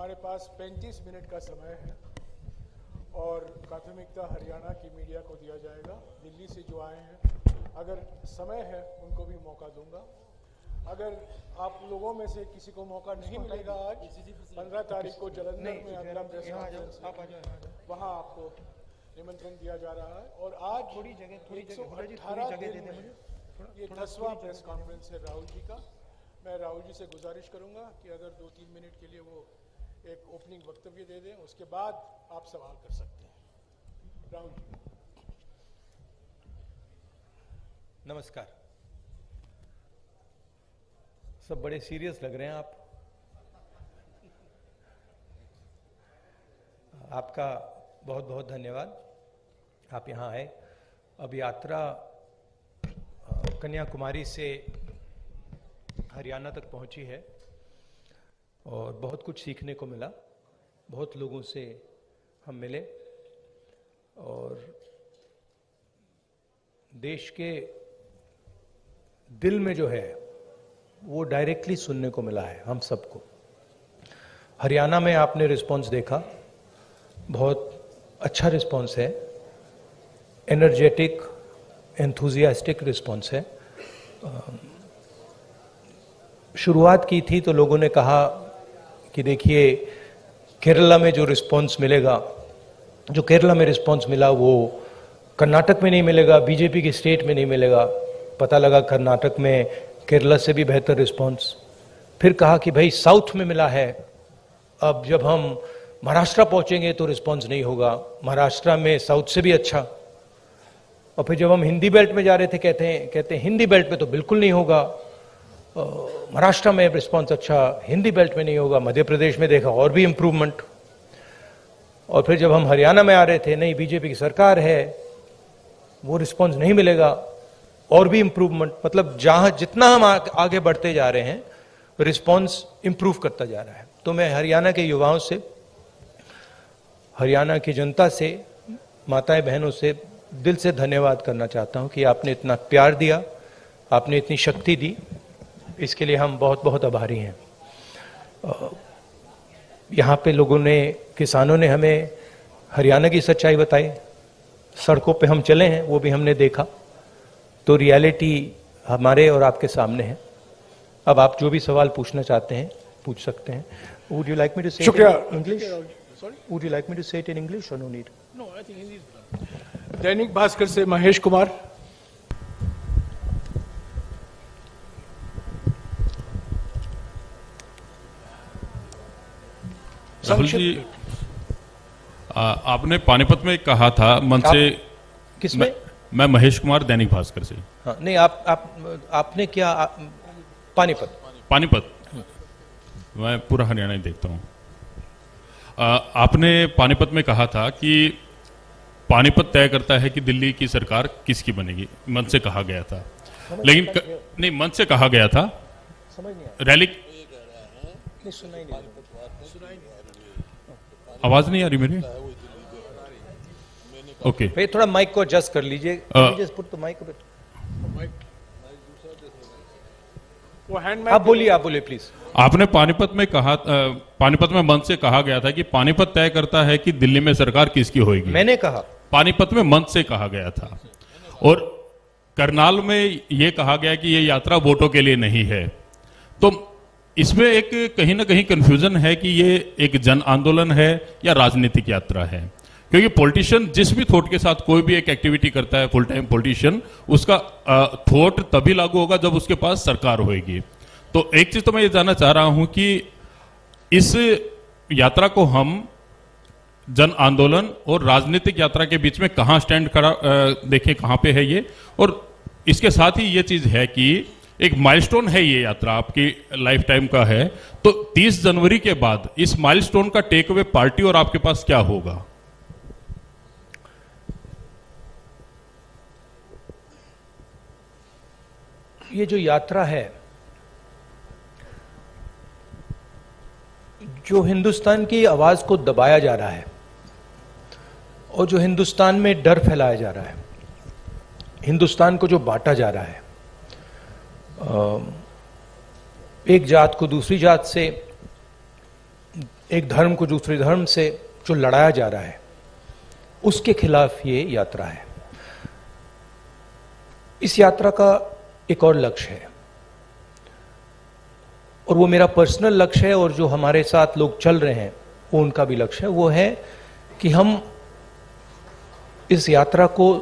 हमारे पास 35 मिनट का समय है और प्राथमिकता हरियाणा की मीडिया को दिया जाएगा। दिल्ली से जो आए हैं, अगर समय है उनको भी मौका दूंगा। अगर आप लोगों में से किसी को मौका नहीं मिलेगा, आज 15 तारीख को जलंधर में अगला प्रेस कॉन्फ्रेंस है, वहाँ आपको निमंत्रण दिया जा रहा है। और आज 118 दिन में ये 10वां प्रेस कॉन्फ्रेंस है राहुल जी का। मैं राहुल जी से गुजारिश करूंगा कि अगर 2-3 मिनट के लिए वो एक ओपनिंग वक्तव्य दे दें, उसके बाद आप सवाल कर सकते हैं। राहुल जी। नमस्कार। सब बड़े सीरियस लग रहे हैं आप। आपका बहुत बहुत धन्यवाद, आप यहाँ आए। अब यात्रा कन्याकुमारी से हरियाणा तक पहुंची है और बहुत कुछ सीखने को मिला। बहुत लोगों से हम मिले और देश के दिल में जो है वो डायरेक्टली सुनने को मिला है हम सबको। हरियाणा में आपने रिस्पांस देखा, बहुत अच्छा रिस्पांस है, एनर्जेटिक, एंथुजियास्टिक रिस्पांस है। शुरुआत की थी तो लोगों ने कहा कि देखिए केरला में जो रिस्पांस मिलेगा, जो केरला में रिस्पांस मिला वो कर्नाटक में नहीं मिलेगा, बीजेपी के स्टेट में नहीं मिलेगा। पता लगा कर्नाटक में केरला से भी बेहतर रिस्पांस। फिर कहा कि भाई साउथ में मिला है, अब जब हम महाराष्ट्र पहुंचेंगे तो रिस्पांस नहीं होगा, महाराष्ट्र में साउथ से भी अच्छा। और फिर जब हम हिंदी बेल्ट में जा रहे थे कहते हैं हिंदी बेल्ट में तो बिल्कुल नहीं होगा, महाराष्ट्र में रिस्पांस अच्छा, हिंदी बेल्ट में नहीं होगा। मध्य प्रदेश में देखा और भी इंप्रूवमेंट। और फिर जब हम हरियाणा में आ रहे थे, नहीं बीजेपी की सरकार है, वो रिस्पांस नहीं मिलेगा, और भी इंप्रूवमेंट। मतलब जहां जितना हम आगे बढ़ते जा रहे हैं रिस्पांस इंप्रूव करता जा रहा है। तो मैं हरियाणा के युवाओं से, हरियाणा की जनता से, माताएं बहनों से दिल से धन्यवाद करना चाहता हूं कि आपने इतना प्यार दिया, आपने इतनी शक्ति दी, इसके लिए हम बहुत बहुत आभारी हैं। यहाँ पे लोगों ने, किसानों ने हमें हरियाणा की सच्चाई बताई, सड़कों पे हम चले हैं वो भी हमने देखा। तो रियलिटी हमारे और आपके सामने है। अब आप जो भी सवाल पूछना चाहते हैं पूछ सकते हैं। Would you like me to say it in English? Would you like me to say it in English और no need? No, I think Hindi. Dainik Bhaskar से महेश कुमार। राहुल जी, आपने पानीपत में कहा था मन से। किसमें? मैं महेश कुमार, दैनिक भास्कर से। हाँ, नहीं आपने क्या पानीपत मैं पूरा हरियाणा ही देखता हूँ। आपने पानीपत में कहा था कि पानीपत तय करता है कि दिल्ली की सरकार किसकी बनेगी, मन से कहा गया था। लेकिन नहीं, मन से कहा गया था। समझ नहीं रैली नहीं, सुनाई नहीं, आवाज नहीं आ रही मेरी? ओके, भाई थोड़ा माइक को एडजस्ट कर लीजिए। Just put the mic a bit. वो हैंड आप बोलिए प्लीज। आपने पानीपत में कहा, पानीपत में मंच से कहा गया था कि पानीपत तय करता है कि दिल्ली में सरकार किसकी होगी। मैंने कहा पानीपत में मंच से कहा गया था। और करनाल में यह कहा गया कि यह यात्रा वोटों के लिए नहीं है। तो इसमें एक कहीं ना कहीं कंफ्यूजन है कि ये एक जन आंदोलन है या राजनीतिक यात्रा है। क्योंकि पॉलिटिशियन जिस भी थॉट के साथ कोई भी एक एक्टिविटी करता है, फुल टाइम पॉलिटिशियन, उसका थॉट तभी लागू होगा जब उसके पास सरकार होगी। तो एक चीज तो मैं ये जानना चाह रहा हूं कि इस यात्रा को हम जन आंदोलन और राजनीतिक यात्रा के बीच में कहां स्टैंड करा देखें, कहां पे है ये। और इसके साथ ही ये चीज है कि एक माइलस्टोन है ये यात्रा, आपकी लाइफ टाइम का है। तो 30 जनवरी के बाद इस माइलस्टोन का टेक अवे पार्टी और आपके पास क्या होगा? ये जो यात्रा है, जो हिंदुस्तान की आवाज को दबाया जा रहा है और जो हिंदुस्तान में डर फैलाया जा रहा है, हिंदुस्तान को जो बांटा जा रहा है, एक जात को दूसरी जात से, एक धर्म को दूसरे धर्म से जो लड़ाया जा रहा है, उसके खिलाफ ये यात्रा है। इस यात्रा का एक और लक्ष्य है, और वो मेरा पर्सनल लक्ष्य है, और जो हमारे साथ लोग चल रहे हैं वो उनका भी लक्ष्य है। वो है कि हम इस यात्रा को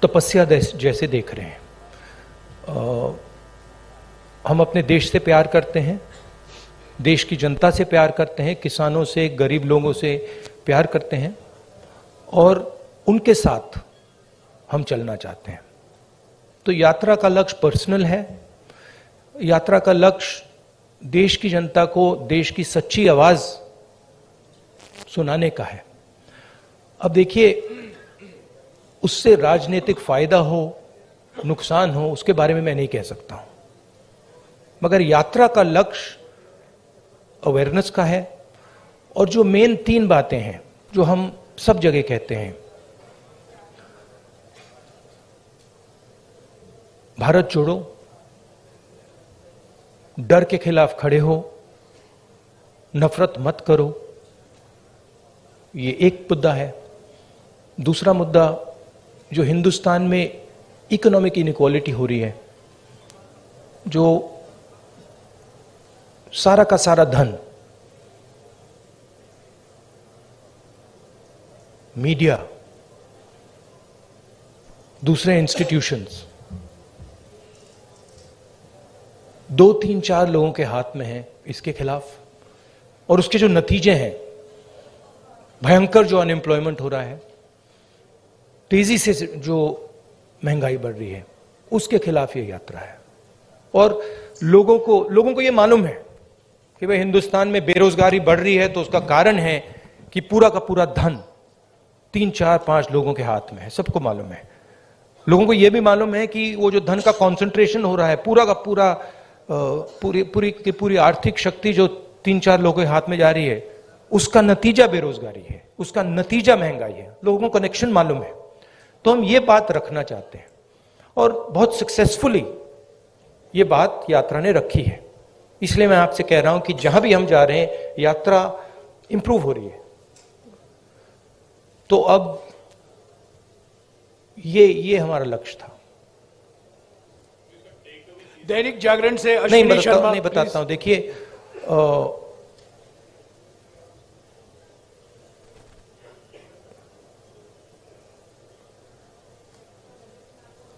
तपस्या जैसे देख रहे हैं। हम अपने देश से प्यार करते हैं, देश की जनता से प्यार करते हैं, किसानों से, गरीब लोगों से प्यार करते हैं, और उनके साथ हम चलना चाहते हैं। तो यात्रा का लक्ष्य पर्सनल है। यात्रा का लक्ष्य देश की जनता को देश की सच्ची आवाज सुनाने का है। अब देखिए, उससे राजनीतिक फायदा हो, नुकसान हो, उसके बारे में मैं नहीं कह सकता हूं, मगर यात्रा का लक्ष्य अवेयरनेस का है। और जो मेन 3 बातें हैं जो हम सब जगह कहते हैं, भारत जोड़ो, डर के खिलाफ खड़े हो, नफरत मत करो, ये एक मुद्दा है। दूसरा मुद्दा, जो हिंदुस्तान में इकोनॉमिक इनइक्वालिटी हो रही है, जो सारा का सारा धन मीडिया, दूसरे इंस्टीट्यूशंस, 2, 3, 4 लोगों के हाथ में है, इसके खिलाफ। और उसके जो नतीजे हैं, भयंकर जो अनएम्प्लॉयमेंट हो रहा है, तेजी से जो महंगाई बढ़ रही है, उसके खिलाफ ये यात्रा है। और लोगों को ये मालूम है कि भाई हिंदुस्तान में बेरोजगारी बढ़ रही है, तो उसका कारण है कि पूरा का पूरा धन 3, 4, 5 लोगों के हाथ में है। सबको मालूम है। लोगों को यह भी मालूम है कि वो जो धन का कॉन्सेंट्रेशन हो रहा है, पूरा का पूरा पूरी आर्थिक शक्ति जो 3-4 लोगों के हाथ में जा रही है, उसका नतीजा बेरोजगारी है, उसका नतीजा महंगाई है। लोगों को कनेक्शन मालूम है। तो हम ये बात रखना चाहते हैं, और बहुत सक्सेसफुली ये बात यात्रा ने रखी है। इसलिए मैं आपसे कह रहा हूं कि जहां भी हम जा रहे हैं, यात्रा इंप्रूव हो रही है। तो अब ये हमारा लक्ष्य था। दैनिक जागरण से अश्विनी शर्मा, नहीं बताता हूं। देखिए,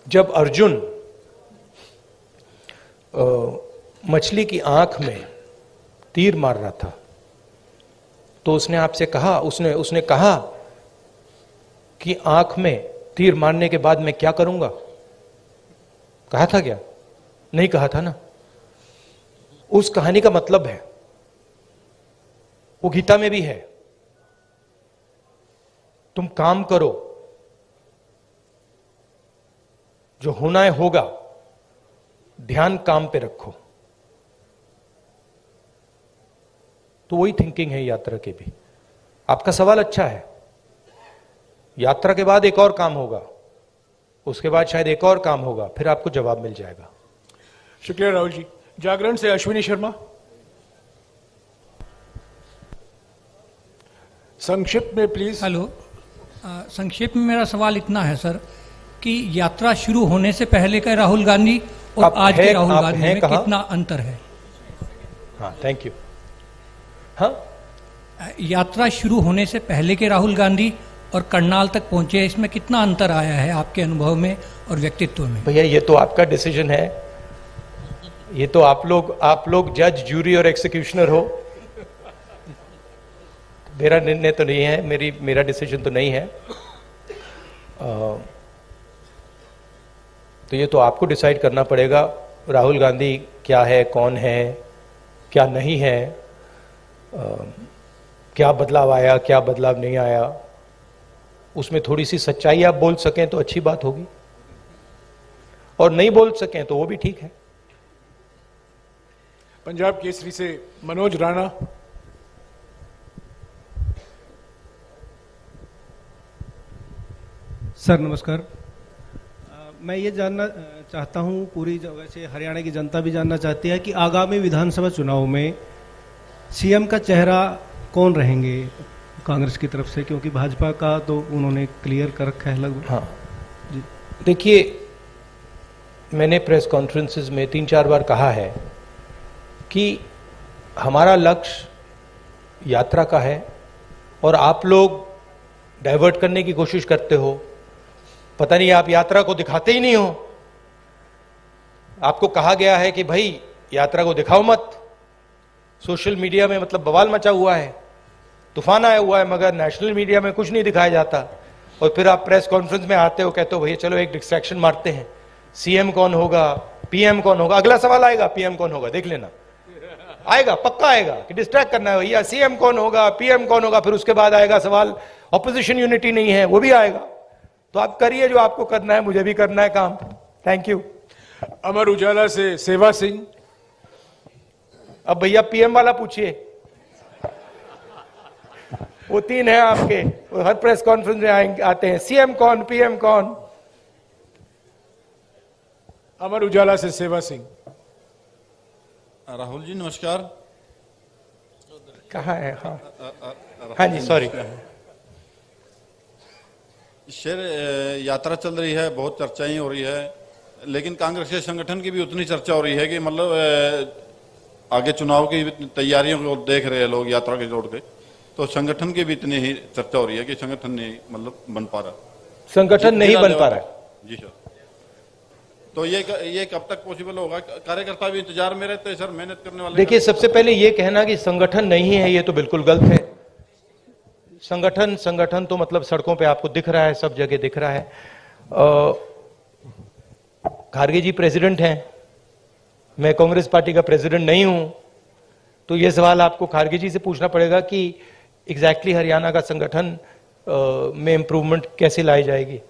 जब अर्जुन मछली की आंख में तीर मार रहा था, तो उसने आपसे कहा, उसने कहा कि आंख में तीर मारने के बाद मैं क्या करूंगा? कहा था क्या? नहीं कहा था ना। उस कहानी का मतलब है, वो गीता में भी है, तुम काम करो, जो होना है होगा, ध्यान काम पे रखो। तो वही थिंकिंग है यात्रा की भी। आपका सवाल अच्छा है। यात्रा के बाद एक और काम होगा, उसके बाद शायद एक और काम होगा, फिर आपको जवाब मिल जाएगा। शुक्रिया राहुल जी। जागरण से अश्विनी शर्मा, संक्षिप्त में प्लीज। हेलो, संक्षेप में मेरा सवाल इतना है सर कि यात्रा शुरू होने से पहले का राहुल गांधी और आज के राहुल गांधी में कितना अंतर है? हाँ, थैंक यू। हाँ, यात्रा शुरू होने से पहले के राहुल गांधी और करनाल तक पहुंचे, इसमें कितना अंतर आया है आपके अनुभव में और व्यक्तित्व में? भैया, ये तो आपका डिसीजन है। ये तो आप लोग जज, जूरी और एक्सिक्यूशनर हो। मेरा निर्णय तो नहीं है, मेरा डिसीजन तो नहीं है। तो ये तो आपको डिसाइड करना पड़ेगा राहुल गांधी क्या है, कौन है, क्या नहीं है, क्या बदलाव आया, क्या बदलाव नहीं आया। उसमें थोड़ी सी सच्चाई आप बोल सकें तो अच्छी बात होगी, और नहीं बोल सकें तो वो भी ठीक है। पंजाब केसरी से मनोज राणा। सर नमस्कार। मैं ये जानना चाहता हूँ, पूरी वैसे हरियाणा की जनता भी जानना चाहती है कि आगामी विधानसभा चुनाव में सीएम का चेहरा कौन रहेंगे कांग्रेस की तरफ से, क्योंकि भाजपा का तो उन्होंने क्लियर कर रखा है लगभग। हाँ जी, देखिए मैंने प्रेस कॉन्फ्रेंसेस में 3-4 बार कहा है कि हमारा लक्ष्य यात्रा का है और आप लोग डाइवर्ट करने की कोशिश करते हो। पता नहीं आप यात्रा को दिखाते ही नहीं हो। आपको कहा गया है कि भाई यात्रा को दिखाओ मत। सोशल मीडिया में मतलब बवाल मचा हुआ है, तूफान आया हुआ है, मगर नेशनल मीडिया में कुछ नहीं दिखाया जाता। और फिर आप प्रेस कॉन्फ्रेंस में आते हो, कहते हो भैया चलो एक डिस्ट्रैक्शन मारते हैं, सीएम कौन होगा, पीएम कौन होगा। अगला सवाल आएगा पीएम कौन होगा, देख लेना, आएगा पक्का आएगा कि डिस्ट्रैक्ट करना है भैया, सीएम कौन होगा, पीएम कौन होगा। फिर उसके बाद आएगा सवाल ऑपोजिशन यूनिटी नहीं है, वो भी आएगा। तो आप करिए जो आपको करना है, मुझे भी करना है काम। Thank you. अमर उजाला से सेवा सिंह। अब भैया पीएम वाला पूछिए, वो 3 है आपके, वो हर प्रेस कॉन्फ्रेंस में आते हैं, सीएम कौन, पीएम कौन। अमर उजाला से सेवा सिंह। राहुल जी नमस्कार। कहाँ है? हाँ हाँ जी, सॉरी। शेर यात्रा चल रही है, बहुत चर्चाएं हो रही है, लेकिन कांग्रेस के संगठन की भी उतनी चर्चा हो रही है कि मतलब आगे चुनाव की तैयारियों को देख रहे हैं लोग यात्रा के जोड़ के, तो संगठन की भी इतनी ही चर्चा हो रही है कि संगठन नहीं मतलब बन पा रहा, संगठन नहीं बन पा रहा है। जी सर। तो ये कब तक पॉसिबल होगा? कार्यकर्ता भी इंतजार में रहते हैं सर, मेहनत करने वाले। देखिए सबसे पहले ये कहना कि संगठन नहीं है, ये तो बिल्कुल गलत है। संगठन तो मतलब सड़कों पे आपको दिख रहा है, सब जगह दिख रहा है। खारगे जी प्रेसिडेंट हैं, मैं कांग्रेस पार्टी का प्रेसिडेंट नहीं हूं, तो ये सवाल आपको खारगे जी से पूछना पड़ेगा कि एग्जैक्टली हरियाणा का संगठन में इंप्रूवमेंट कैसे लाई जाएगी।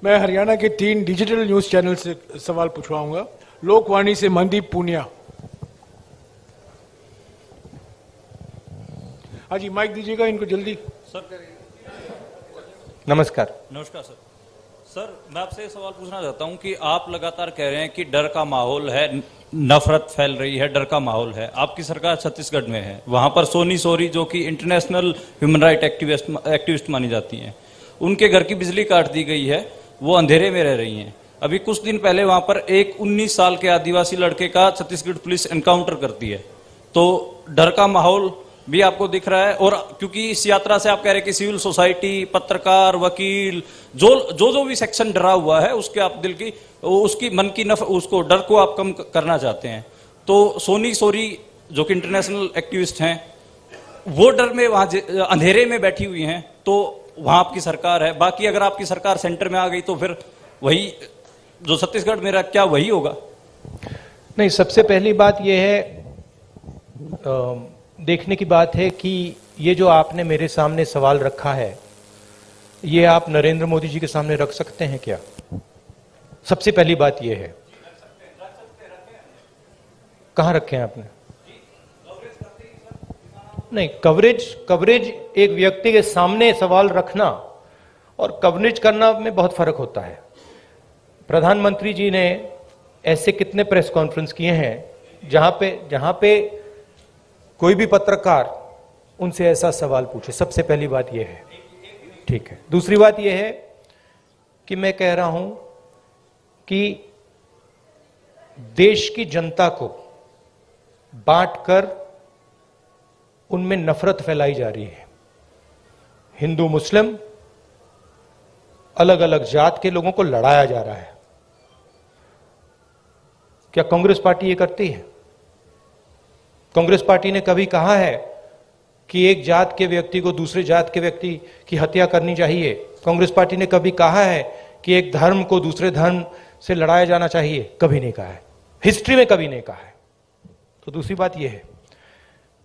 मैं हरियाणा के 3 डिजिटल न्यूज चैनल से सवाल पूछवाऊंगा। लोकवाणी से मनदीप पूनिया। हाँ जी, माइक दीजिएगा इनको जल्दी। सर नमस्कार। नमस्कार सर। सर मैं आपसे ये सवाल पूछना चाहता हूं कि आप लगातार कह रहे हैं कि डर का माहौल है, नफरत फैल रही है, डर का माहौल है। आपकी सरकार छत्तीसगढ़ में है, वहां पर सोनी सोरी जो कि इंटरनेशनल ह्यूमन राइट एक्टिविस्ट मानी जाती हैं, उनके घर की बिजली काट दी गई है, वो अंधेरे में रह रही हैं। अभी कुछ दिन पहले वहां पर एक 19 साल के आदिवासी लड़के का छत्तीसगढ़ पुलिस एनकाउंटर करती है। तो डर का माहौल भी आपको दिख रहा है, और क्योंकि इस यात्रा से आप कह रहे हैं कि सिविल सोसाइटी, पत्रकार, वकील, जो भी सेक्शन डरा हुआ है, उसके आप दिल की उसकी मन की उसको डर को आप कम करना चाहते हैं। तो सोनी सोरी जो कि इंटरनेशनल एक्टिविस्ट हैं, वो डर में वहां अंधेरे में बैठी हुई हैं, तो वहां आपकी सरकार है। बाकी अगर आपकी सरकार सेंटर में आ गई तो फिर वही जो छत्तीसगढ़ में क्या वही होगा? नहीं, सबसे पहली बात यह है, देखने की बात है कि ये जो आपने मेरे सामने सवाल रखा है, ये आप नरेंद्र मोदी जी के सामने रख सकते हैं क्या? सबसे पहली बात यह है। कहां रखे हैं आपने? नहीं, कवरेज एक व्यक्ति के सामने सवाल रखना और कवरेज करना में बहुत फर्क होता है। प्रधानमंत्री जी ने ऐसे कितने प्रेस कॉन्फ्रेंस किए हैं जहां पे कोई भी पत्रकार उनसे ऐसा सवाल पूछे। सबसे पहली बात यह है, ठीक है। दूसरी बात यह है कि मैं कह रहा हूं कि देश की जनता को बांटकर उनमें नफरत फैलाई जा रही है। हिंदू मुस्लिम, अलग अलग जात के लोगों को लड़ाया जा रहा है। क्या कांग्रेस पार्टी ये करती है? कांग्रेस पार्टी ने कभी कहा है कि एक जात के व्यक्ति को दूसरे जात के व्यक्ति की हत्या करनी चाहिए? कांग्रेस पार्टी ने कभी कहा है कि एक धर्म को दूसरे धर्म से लड़ाया जाना चाहिए? कभी नहीं कहा है, हिस्ट्री में कभी नहीं कहा है। तो दूसरी बात यह है।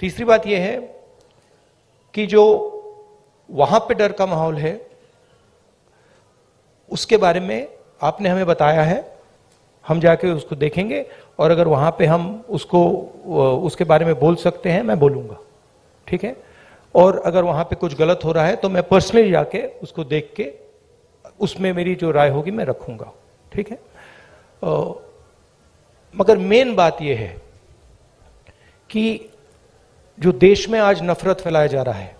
तीसरी बात यह है कि जो वहां पे डर का माहौल है, उसके बारे में आपने हमें बताया है, हम जाके उसको देखेंगे, और अगर वहां पे हम उसके बारे में बोल सकते हैं, मैं बोलूंगा, ठीक है। और अगर वहां पे कुछ गलत हो रहा है तो मैं पर्सनली जाके उसको देख के उसमें मेरी जो राय होगी मैं रखूंगा, ठीक है। मगर मेन बात यह है कि जो देश में आज नफरत फैलाया जा रहा है,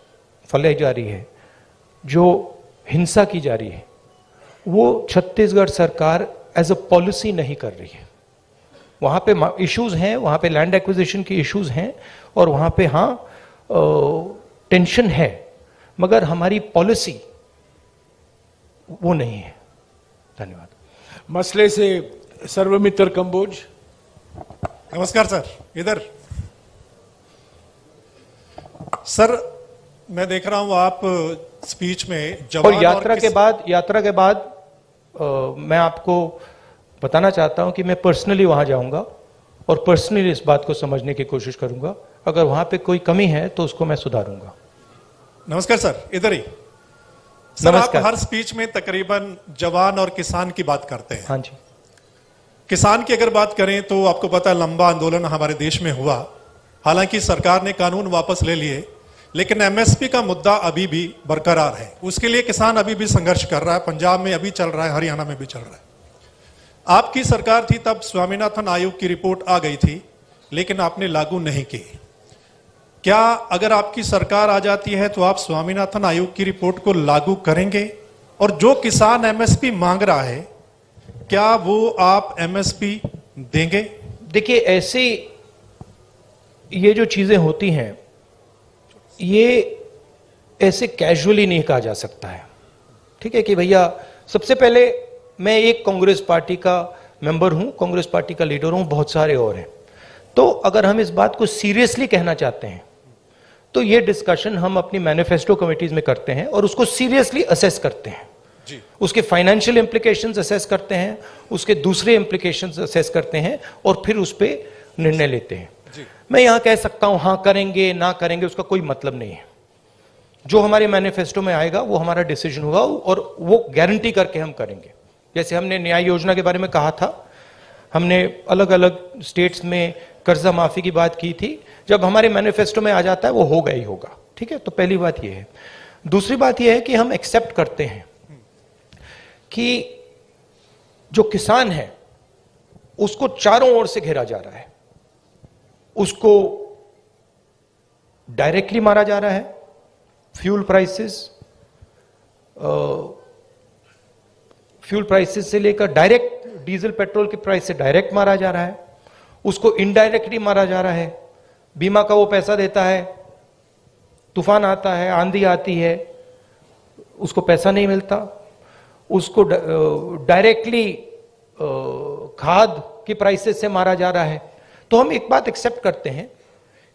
फैलाई जा रही है, जो हिंसा की जा रही है, वो छत्तीसगढ़ सरकार एज अ पॉलिसी नहीं कर रही है। वहां पे इश्यूज हैं, वहां पे लैंड एक्विजिशन की इश्यूज हैं और वहां पे टेंशन है, मगर हमारी पॉलिसी वो नहीं है। धन्यवाद। मसले से सर्वमित्र कंबोज। नमस्कार सर। इधर सर, मैं देख रहा हूं आप स्पीच में जवान और यात्रा के बाद मैं आपको बताना चाहता हूं कि मैं पर्सनली वहां जाऊंगा और पर्सनली इस बात को समझने की कोशिश करूंगा। अगर वहां पे कोई कमी है तो उसको मैं सुधारूंगा। नमस्कार सर, इधर ही। सर, आप हर स्पीच में तकरीबन जवान और किसान की बात करते हैं। हाँ जी। किसान की अगर बात करें तो आपको पता है लंबा आंदोलन हमारे देश में हुआ, हालांकि सरकार ने कानून वापस ले लिए, लेकिन एमएसपी का मुद्दा अभी भी बरकरार है। उसके लिए किसान अभी भी संघर्ष कर रहा है। पंजाब में अभी चल रहा है, हरियाणा में भी चल रहा है। आपकी सरकार थी तब स्वामीनाथन आयोग की रिपोर्ट आ गई थी, लेकिन आपने लागू नहीं की। क्या अगर आपकी सरकार आ जाती है तो आप स्वामीनाथन आयोग की रिपोर्ट को लागू करेंगे? और जो किसान एमएसपी मांग रहा है, क्या वो आप एमएसपी देंगे? देखिए, ऐसी ये जो चीजें होती हैं, ये ऐसे कैजुअली नहीं कहा जा सकता है। ठीक है कि भैया, सबसे पहले मैं एक कांग्रेस पार्टी का मेंबर हूं, कांग्रेस पार्टी का लीडर हूं, बहुत सारे और हैं। तो अगर हम इस बात को सीरियसली कहना चाहते हैं तो ये डिस्कशन हम अपनी मैनिफेस्टो कमिटीज में करते हैं और उसको सीरियसली असेस करते हैं जी। उसके फाइनेंशियल इंप्लीकेशंस असेस करते हैं, उसके दूसरे इंप्लीकेशंस असेस करते हैं और फिर उस पर निर्णय लेते हैं। मैं यहां कह सकता हूं हाँ करेंगे ना करेंगे, उसका कोई मतलब नहीं है। जो हमारे मैनिफेस्टो में आएगा वो हमारा डिसीजन होगा और वो गारंटी करके हम करेंगे। जैसे हमने न्याय योजना के बारे में कहा था, हमने अलग अलग स्टेट्स में कर्जा माफी की बात की थी। जब हमारे मैनिफेस्टो में आ जाता है वो होगा ही होगा। ठीक है, तो पहली बात यह है। दूसरी बात यह है कि हम एक्सेप्ट करते हैं कि जो किसान है उसको चारों ओर से घेरा जा रहा है। उसको डायरेक्टली मारा जा रहा है, फ्यूल प्राइसेस से लेकर डायरेक्ट डीजल पेट्रोल के प्राइस से डायरेक्ट मारा जा रहा है। उसको इनडायरेक्टली मारा जा रहा है। बीमा का वो पैसा देता है, तूफान आता है, आंधी आती है, उसको पैसा नहीं मिलता। उसको डायरेक्टली खाद की प्राइसेस से मारा जा रहा है। तो हम एक बात एक्सेप्ट करते हैं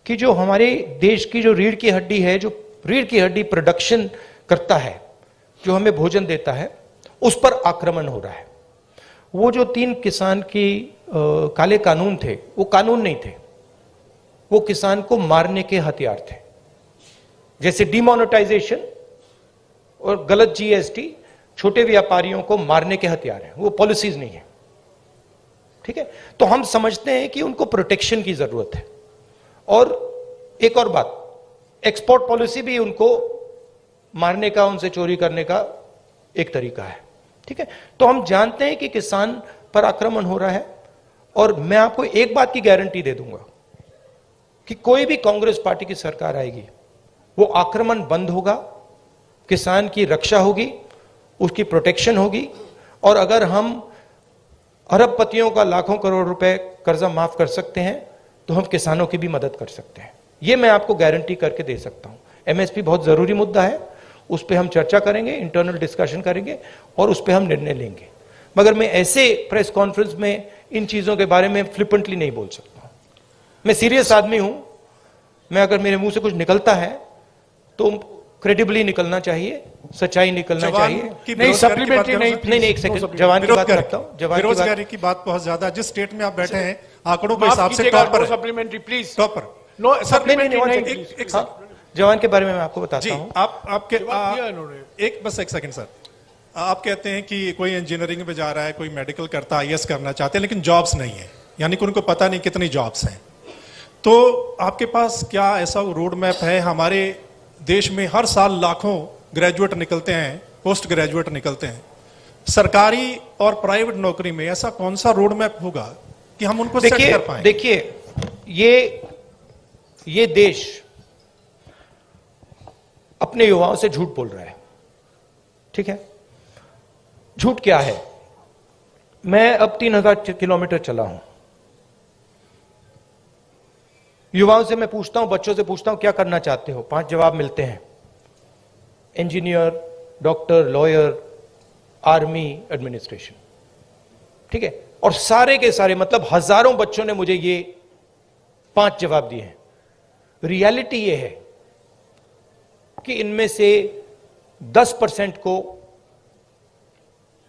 कि जो हमारे देश की जो रीढ़ की हड्डी है, जो रीढ़ की हड्डी प्रोडक्शन करता है, जो हमें भोजन देता है, उस पर आक्रमण हो रहा है। वो जो 3 किसान की काले कानून थे, वो कानून नहीं थे, वो किसान को मारने के हथियार थे। जैसे डिमोनेटाइजेशन और गलत जीएसटी छोटे व्यापारियों को मारने के हथियार हैं, वो पॉलिसीज नहीं है। ठीक है, तो हम समझते हैं कि उनको प्रोटेक्शन की जरूरत है। और एक और बात, एक्सपोर्ट पॉलिसी भी उनको मारने का, उनसे चोरी करने का एक तरीका है। ठीक है, तो हम जानते हैं कि किसान पर आक्रमण हो रहा है। और मैं आपको एक बात की गारंटी दे दूंगा कि कोई भी कांग्रेस पार्टी की सरकार आएगी, वो आक्रमण बंद होगा, किसान की रक्षा होगी, उसकी प्रोटेक्शन होगी। और अगर हम अरबपतियों का लाखों करोड़ रुपए कर्जा माफ कर सकते हैं तो हम किसानों की भी मदद कर सकते हैं। यह मैं आपको गारंटी करके दे सकता हूं। एमएसपी बहुत जरूरी मुद्दा है, उस पर हम चर्चा करेंगे, इंटरनल डिस्कशन करेंगे और उस पर हम निर्णय लेंगे। मगर मैं ऐसे प्रेस कॉन्फ्रेंस में इन चीजों के बारे में फ्लिपेंटली नहीं बोल सकता। मैं सीरियस आदमी हूं। मैं अगर मेरे मुंह से कुछ निकलता है तो क्रेडिबली निकलना चाहिए, सच्चाई निकलना चाहिए। नहीं, सप्लीमेंट्री नहीं, एक सेकंड, जवान की बात करता हूं। बेरोजगारी की बात बहुत ज्यादा, जिस स्टेट में आप बैठे हैं आंकड़ों के हिसाब से टॉप पर, सप्लीमेंटरी प्लीज, टॉप पर। नो सप्लीमेंट्री नहीं। जवान के बारे में मैं आपको बताता हूं। एक सेकंड सर। आप कहते हैं कि कोई इंजीनियरिंग में जा रहा है, कोई मेडिकल करता है, आईएएस करना चाहते हैं, लेकिन जॉब्स नहीं है, यानी कि उनको पता नहीं कितनी जॉब्स हैं। तो आपके पास क्या ऐसा रोड मैप है? हमारे देश में हर साल लाखों ग्रेजुएट निकलते हैं, पोस्ट ग्रेजुएट निकलते हैं। सरकारी और प्राइवेट नौकरी में ऐसा कौन सा रोड मैप होगा कि हम उनको सेट कर पाएं? देखिए, ये ये देश अपने युवाओं से झूठ बोल रहा है। ठीक है, झूठ क्या है? मैं अब 3000 किलोमीटर चला हूं, युवाओं से मैं पूछता हूं, बच्चों से पूछता हूं क्या करना चाहते हो, 5 जवाब मिलते हैं, engineer, doctor, lawyer, army, administration. ठीक है, और सारे के सारे मतलब हजारों बच्चों ने मुझे ये 5 जवाब दिए हैं। रियलिटी ये है कि इनमें से 10% को,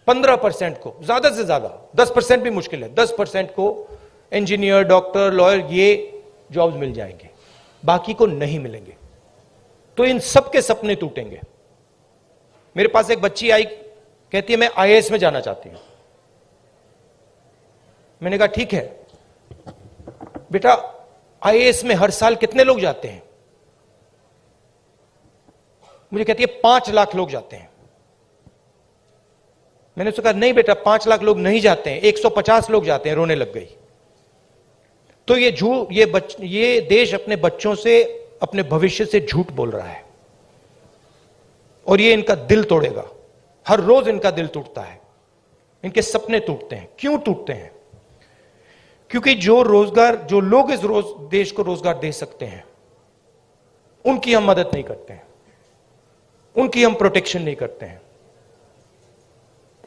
15% को, ज्यादा से ज्यादा 10% भी मुश्किल है, 10% को इंजीनियर, डॉक्टर, लॉयर ये जॉब्स मिल जाएंगे, बाकी को नहीं मिलेंगे। तो इन सबके सपने टूटेंगे। मेरे पास एक बच्ची आई, कहती है मैं आईएएस में जाना चाहती हूं। मैंने कहा ठीक है बेटा, आईएएस में हर साल कितने लोग जाते हैं? मुझे कहती है 5 लाख लोग जाते हैं। मैंने उससे कहा नहीं बेटा, 5 लाख लोग नहीं जाते हैं, 150 लोग जाते हैं। रोने लग गई। तो ये देश अपने बच्चों से, अपने भविष्य से झूठ बोल रहा है और ये इनका दिल तोड़ेगा। हर रोज इनका दिल टूटता है, इनके सपने टूटते हैं। क्यों टूटते हैं? क्योंकि जो लोग इस देश को रोजगार दे सकते हैं, उनकी हम मदद नहीं करते हैं, उनकी हम प्रोटेक्शन नहीं करते हैं,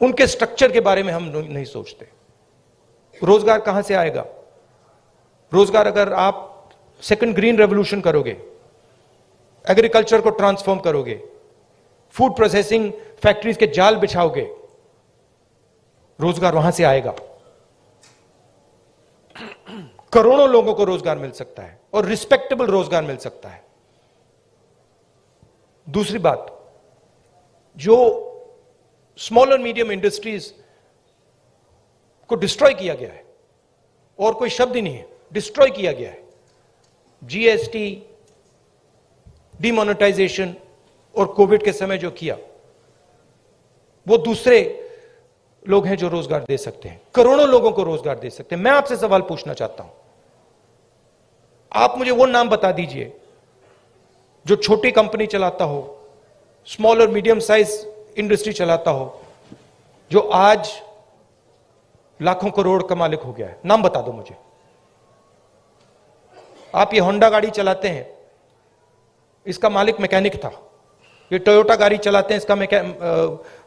उनके स्ट्रक्चर के बारे में हम नहीं सोचते। रोजगार कहां से आएगा? रोजगार अगर आप सेकंड ग्रीन रेवोल्यूशन करोगे, एग्रीकल्चर को ट्रांसफॉर्म करोगे, फूड प्रोसेसिंग फैक्ट्रीज के जाल बिछाओगे, रोजगार वहां से आएगा। करोड़ों लोगों को रोजगार मिल सकता है और रिस्पेक्टेबल रोजगार मिल सकता है। दूसरी बात, जो स्मॉल और मीडियम इंडस्ट्रीज को डिस्ट्रॉय किया गया है, और कोई शब्द ही नहीं है, डिस्ट्रॉय किया गया है। जीएसटी, डिमोनेटाइजेशन और कोविड के समय जो किया, वो दूसरे लोग हैं जो रोजगार दे सकते हैं, करोड़ों लोगों को रोजगार दे सकते हैं। मैं आपसे सवाल पूछना चाहता हूं, आप मुझे वो नाम बता दीजिए जो छोटी कंपनी चलाता हो, स्मॉल और मीडियम साइज इंडस्ट्री चलाता हो, जो आज लाखों करोड़ का मालिक हो गया है। नाम बता दो मुझे। आप ये होंडा गाड़ी चलाते हैं, इसका मालिक मैकेनिक था। ये टोयोटा गाड़ी चलाते हैं, इसका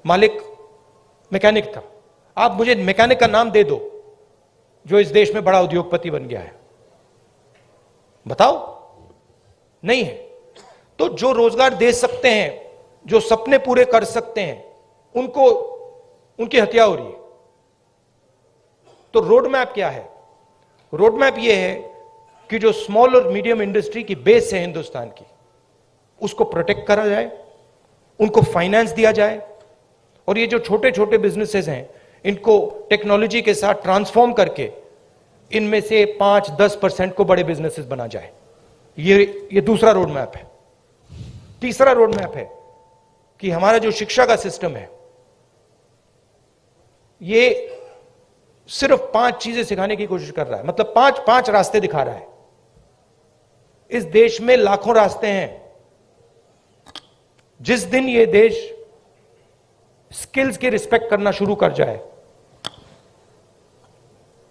मालिक मैकेनिक था। आप मुझे मैकेनिक का नाम दे दो जो इस देश में बड़ा उद्योगपति बन गया है, बताओ। नहीं है। तो जो रोजगार दे सकते हैं, जो सपने पूरे कर सकते हैं, उनकी हत्या हो रही है। तो रोड मैप क्या है? रोड मैप यह है कि जो स्मॉल और मीडियम इंडस्ट्री की बेस है हिंदुस्तान की, उसको प्रोटेक्ट करा जाए, उनको फाइनेंस दिया जाए, और ये जो छोटे छोटे बिजनेसेस हैं, इनको टेक्नोलॉजी के साथ ट्रांसफॉर्म करके इनमें से 5-10% को बड़े बिजनेसेस बना जाए। ये दूसरा रोड मैप है। तीसरा रोड मैप है कि हमारा जो शिक्षा का सिस्टम है, ये सिर्फ 5 चीजें सिखाने की कोशिश कर रहा है, मतलब 5 रास्ते दिखा रहा है। इस देश में लाखों रास्ते हैं। जिस दिन ये देश स्किल्स की रिस्पेक्ट करना शुरू कर जाए,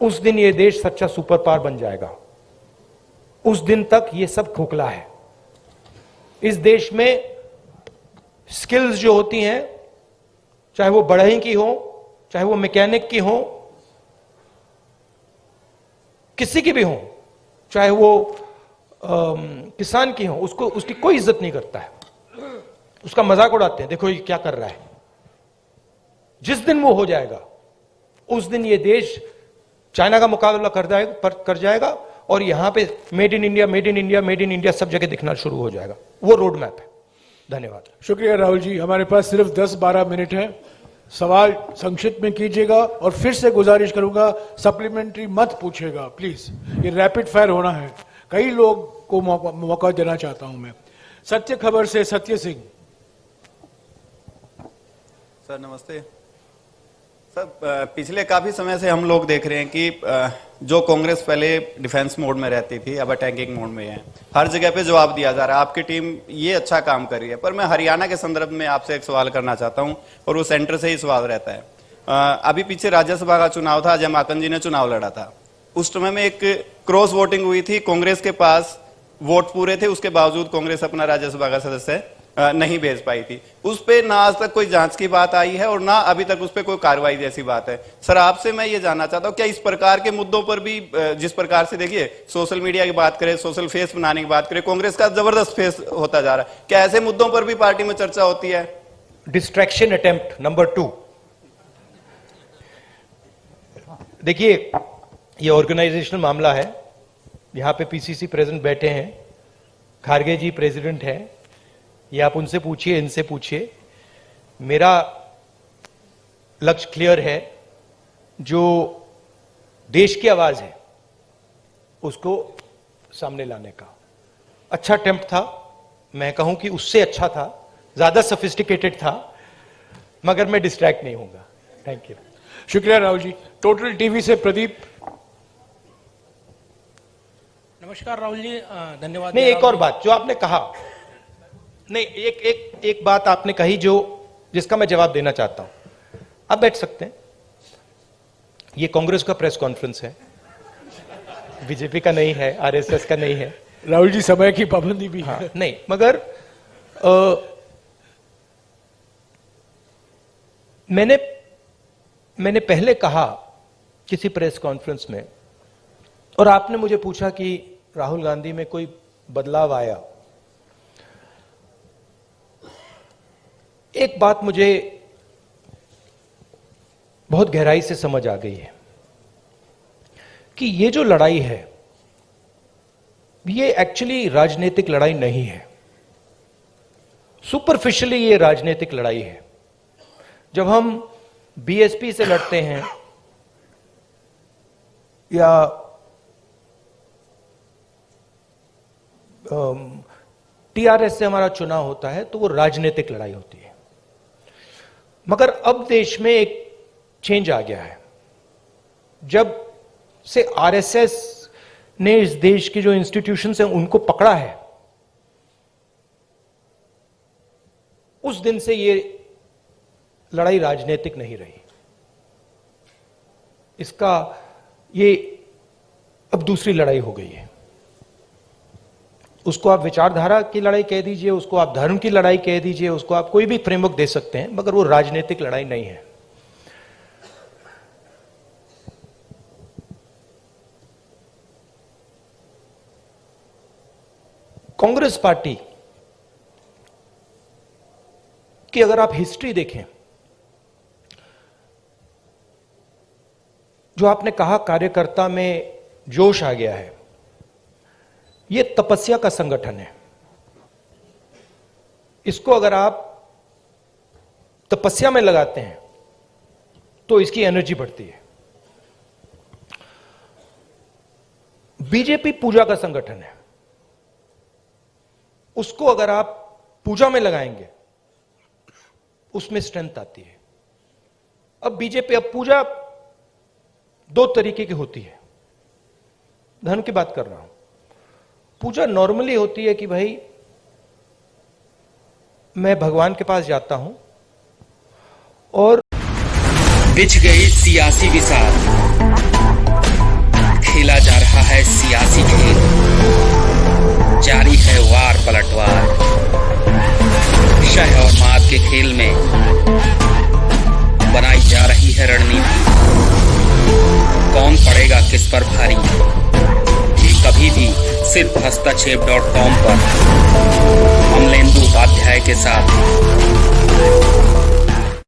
उस दिन ये देश सच्चा सुपर पावर बन जाएगा। उस दिन तक ये सब खोखला है। इस देश में स्किल्स जो होती हैं, चाहे वो बढ़ई की हो, चाहे वो मैकेनिक की हो, किसी की भी हो, चाहे वो किसान की हो, उसकी कोई इज्जत नहीं करता है, उसका मजाक उड़ाते हैं, देखो ये क्या कर रहा है। जिस दिन वो हो जाएगा, उस दिन ये देश चाइना का मुकाबला कर जाएगा और यहां पे made in India, made in India, made in India सब जगह दिखना शुरू हो जाएगा। वो रोड मैप है। धन्यवाद। शुक्रिया राहुल जी। हमारे पास सिर्फ 10-12 मिनट है। सवाल संक्षिप्त में कीजिएगा और फिर से गुजारिश करूंगा सप्लीमेंट्री मत पूछेगा प्लीज। ये रैपिड फायर होना है। कई लोग को मौका देना चाहता हूं मैं। सत्य खबर से सत्य सिंह। सर नमस्ते सर पिछले काफी समय से हम लोग देख रहे हैं कि जो कांग्रेस पहले डिफेंस मोड में रहती थी अब अटैकिंग मोड में है, हर जगह पे जवाब दिया जा रहा है। आपकी टीम ये अच्छा काम कर रही है, पर मैं हरियाणा के संदर्भ में आपसे एक सवाल करना चाहता हूं और वो सेंटर से ही सवाल रहता है। अभी पीछे राज्यसभा का चुनाव था, अजय माकन जी ने चुनाव लड़ा था। उस समय में एक क्रॉस वोटिंग हुई थी, कांग्रेस के पास वोट पूरे थे, उसके बावजूद कांग्रेस अपना राज्यसभा का सदस्य नहीं भेज पाई थी। उस पे ना आज तक कोई जांच की बात आई है और ना अभी तक उस पे कोई कार्रवाई जैसी बात है। सर आपसे मैं ये जानना चाहता हूं, क्या इस प्रकार के मुद्दों पर भी, जिस प्रकार से देखिए सोशल मीडिया की बात करें, सोशल फेस बनाने की बात करें, कांग्रेस का जबरदस्त फेस होता जा रहा है, क्या ऐसे मुद्दों पर भी पार्टी में चर्चा होती है? Distraction attempt number 2। देखिए ये ऑर्गेनाइजेशनल मामला है, यहां पे पीसीसी प्रेसिडेंट बैठे हैं, खारगे जी प्रेसिडेंट हैं, ये आप उनसे पूछिए, इनसे पूछिए। मेरा लक्ष्य क्लियर है, जो देश की आवाज है उसको सामने लाने का। अच्छा अटेम्प्ट था, मैं कहूं कि उससे अच्छा था, ज्यादा सोफिस्टिकेटेड था, मगर मैं डिस्ट्रैक्ट नहीं होऊंगा। Thank you. शुक्रिया राहुल जी। टोटल टीवी से प्रदीप। नमस्कार राहुल जी, धन्यवाद। नहीं, एक और बात जो आपने कहा, नहीं एक बात आपने कही जो जिसका मैं जवाब देना चाहता हूं। आप बैठ सकते हैं, ये कांग्रेस का प्रेस कॉन्फ्रेंस है, बीजेपी का नहीं है, आरएसएस का नहीं है। राहुल जी समय की पाबंदी भी है। नहीं, मगर मैंने पहले कहा किसी प्रेस कॉन्फ्रेंस में, और आपने मुझे पूछा कि राहुल गांधी में कोई बदलाव आया। एक बात मुझे बहुत गहराई से समझ आ गई है कि ये जो लड़ाई है ये एक्चुअली राजनीतिक लड़ाई नहीं है, सुपरफिशियली ये राजनीतिक लड़ाई है। जब हम बीएसपी से लड़ते हैं या टीआरएस से हमारा चुनाव होता है तो वो राजनीतिक लड़ाई होती है। मगर अब देश में एक चेंज आ गया है, जब से आरएसएस ने इस देश की जो इंस्टीट्यूशंस हैं उनको पकड़ा है, उस दिन से ये लड़ाई राजनीतिक नहीं रही। इसका ये अब दूसरी लड़ाई हो गई है। उसको आप विचारधारा की लड़ाई कह दीजिए, उसको आप धर्म की लड़ाई कह दीजिए, उसको आप कोई भी फ्रेमवर्क दे सकते हैं, मगर वो राजनीतिक लड़ाई नहीं है। कांग्रेस पार्टी की अगर आप हिस्ट्री देखें, जो आपने कहा कार्यकर्ता में जोश आ गया है, ये तपस्या का संगठन है। इसको अगर आप तपस्या में लगाते हैं तो इसकी एनर्जी बढ़ती है। बीजेपी पूजा का संगठन है, उसको अगर आप पूजा में लगाएंगे उसमें स्ट्रेंथ आती है। अब बीजेपी, अब पूजा दो तरीके की होती है, धर्म की बात कर रहा हूं। पूजा नॉर्मली होती है कि भाई मैं भगवान के पास जाता हूं और बिछ गई सियासी विसार, खेला जा रहा है सियासी खेल, जारी है वार पलटवार, शह और मात के खेल में बनाई जा रही है रणनीति। कौन पड़ेगा किस पर भारी, ये कभी भी सिर्फ हस्तक्षेप.com पर अमलेंदु उपाध्याय के साथ